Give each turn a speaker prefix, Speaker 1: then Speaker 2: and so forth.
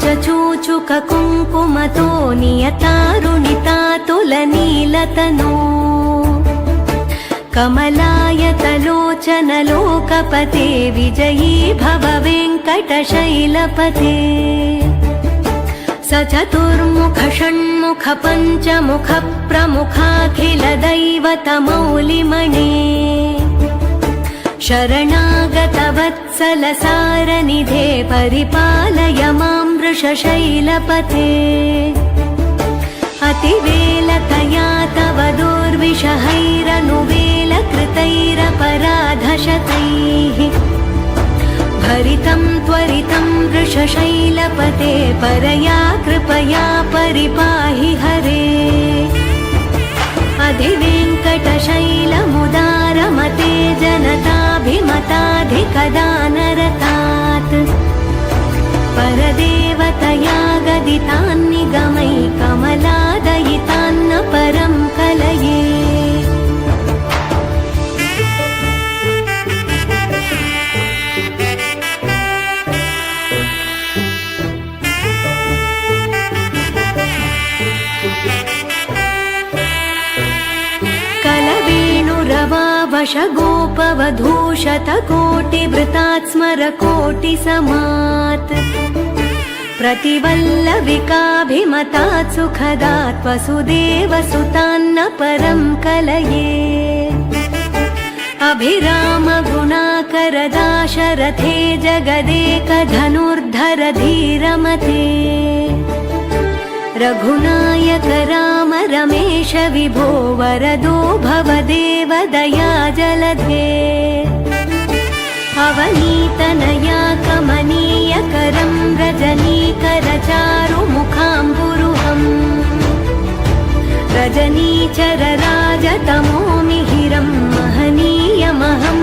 Speaker 1: चूचुक कुङ्कुमतो नियतारुणितातुलनीलतनो कमलायतलोचनलोकपते विजयी भव वेङ्कटशैलपते स चतुर्मुख षण्मुख पञ्चमुख प्रमुखाखिलदैवतमौलिमणे शरणागतवत्सलसारनिधे परिपालय मां वृषशैलपते अतिवेलतया तव दुर्विषहैरनुवेलकृतैरपराधशतैः भरितं त्वरितं वृषशैलपते परया कृपया परिपाहि हरे अधिवेङ्कटशैलमुदारमते जनताभिमताधिकदानरतात् परदेवतया गदितान्निगमै कमलादयितान्न परं कलये कलवेणुरवावशगोपवधूशतकोटिवृतात् स्मरकोटिसमात् प्रतिवल्लविकाभिमतात् सुखदात् वसुदेवसुतान्न परं कलये अभिरामगुणाकरदाशरथे जगदेकधनुर्धर धीरमते रघुनायक राम रमेश विभो वरदो भवदेव दया जलधे अवनीतनया कमनीयकरं रजनीकरचारुमुखाम्बुरुहम् रजनीचरराजतमो मिहिरं महनीयमहं